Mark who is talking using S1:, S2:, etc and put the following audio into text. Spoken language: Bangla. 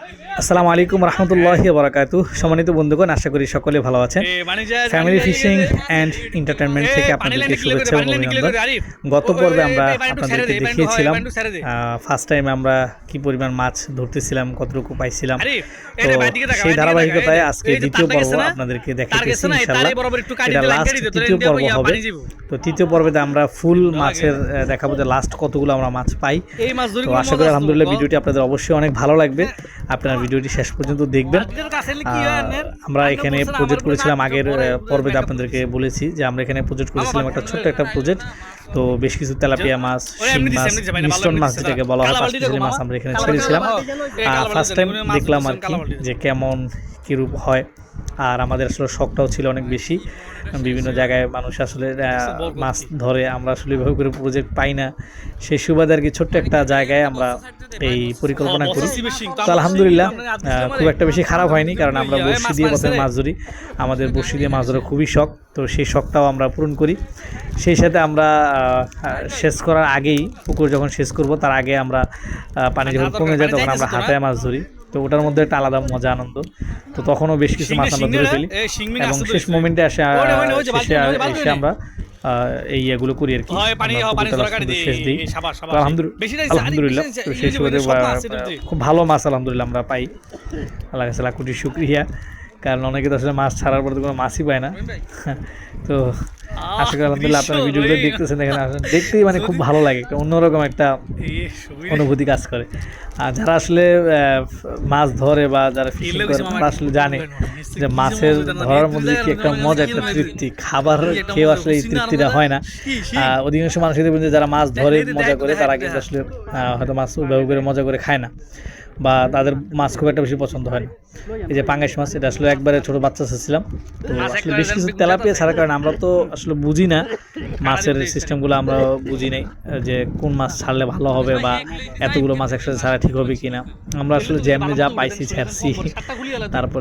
S1: আসসালামু আলাইকুম রহমতুল্লাহি ওয়া বারাকাতুহু। সম্মানিত বন্ধুগণ, আশা করি সকলে ভালো আছেন। ফ্যামিলি ফিশিং অ্যান্ড এন্টারটেনমেন্ট থেকে আপনাদেরকে শুভেচ্ছা এবং অভিনন্দন। গত পর্বে আমরা আপনাদেরকে দেখিয়েছিলাম ফার্স্ট টাইম আমরা কি পরিমাণ মাছ ধরতেছিলাম, কতটুকু পাইছিলাম। তো সেই ধারাবাহিকতায় আজকে দ্বিতীয় পর্ব আপনাদেরকে দেখাতেছি ইনশাআল্লাহ। এটা লাস্ট তৃতীয় পর্ব হবে। তো তৃতীয় পর্বেতে আমরা ফুল মাছের দেখাবো যে লাস্ট কতগুলো আমরা মাছ পাই। তো আশা করি আলহামদুলিল্লাহ ভিডিওটি আপনাদের অবশ্যই অনেক ভালো লাগবে। আপনারা ভিডিওটি শেষ পর্যন্ত দেখবেন। আমরা এখানে প্রজেক্ট করেছিলাম আগের পর্বেতে আপনাদেরকে বলেছি যে আমরা এখানে প্রজেক্ট করেছিলাম একটা ছোট্ট একটা প্রজেক্ট। তো বেশ কিছু তেলাপিয়া মাছ, শিং মাছ, মিশ্রণ মাছ যেটাকে বলা হয় পাঁচমিশালি মাছ আমরা এখানে ছেড়েছিলাম। ফার্স্ট টাইম দেখলাম আর কি যে কেমন কীরূপ হয়। আর আমাদের আসলে শখটাও ছিল অনেক বেশি। বিভিন্ন জায়গায় মানুষ আসলে মাছ ধরে, আমরা আসলে এভাবে করে প্রজেক্ট পাই না। সেই সুবাদে আর কি ছোট্ট একটা জায়গায় আমরা এই পরিকল্পনা করি। তো আলহামদুলিল্লাহ খুব একটা বেশি খারাপ হয়নি, কারণ আমরা বড়শি দিয়ে প্রথমে মাছ ধরি। আমাদের বড়শি দিয়ে মাছ ধরা খুবই শখ, তো সেই শখটাও আমরা পূরণ করি। সেই সাথে আমরা শেষ করার আগেই, পুকুর যখন শেষ করব তার আগে আমরা পানি যখন কমে যায় তখন আমরা হাতায় মাছ ধরি। তো ওটার মধ্যে একটা আলাদা মজা, আনন্দ। তো তখনও বেশ কিছু মাছ আমরা ধরে ফেলি এবং শেষ মোমেন্টে এসে আমরা এই ইয়েগুলো করি আর কি, শেষ দিই। আলহামদুলিল্লাহ তো সেই সুবাদে খুব ভালো মাছ আলহামদুলিল্লাহ আমরা পাই। আল্লাহ কাছে লাখ কোটি শুকরিয়া, কারণ অনেকে তো আসলে মাছ ছাড়ার পর তো কোনো মাছই পায় না। তো আশা করি আলহামদুলিল্লাহ আপনারা ভিডিওগুলো দেখতেছেন, দেখেন দেখতেই মানে খুব ভালো লাগে, একটা অন্যরকম একটা অনুভূতি কাজ করে। আর যারা আসলে মাছ ধরে বা যারা ফিশিং করে তারা আসলে জানে যে মাছের ধরার মধ্যে কি একটা মজা, একটা তৃপ্তি। খাবার খেয়েও আসলে এই তৃপ্তিটা হয় না। অধিকাংশ মানুষের মধ্যে যারা মাছ ধরে মজা করে তারা কিন্তু আসলে হয়তো মাছ ওইভাবে করে মজা করে খায় না, বা তাদের মাছ খুব একটা বেশি পছন্দ হয় না। এই যে পাঙ্গাস মাছ, এটা আসলে একবারে ছোটো বাচ্চা ছিলাম। তো আসলে বেশ কিছু তেলাপিয়া ছাড়ার কারণে আমরা তো আসলে বুঝি না মাছের সিস্টেমগুলো, আমরা বুঝি নাই যে কোন মাছ ছাড়লে ভালো হবে বা এতগুলো মাছ একসাথে ছাড়া ঠিক হবে কিনা। আমরা আসলে যেমনি যা পাইছি ছাড়ছি। তারপরে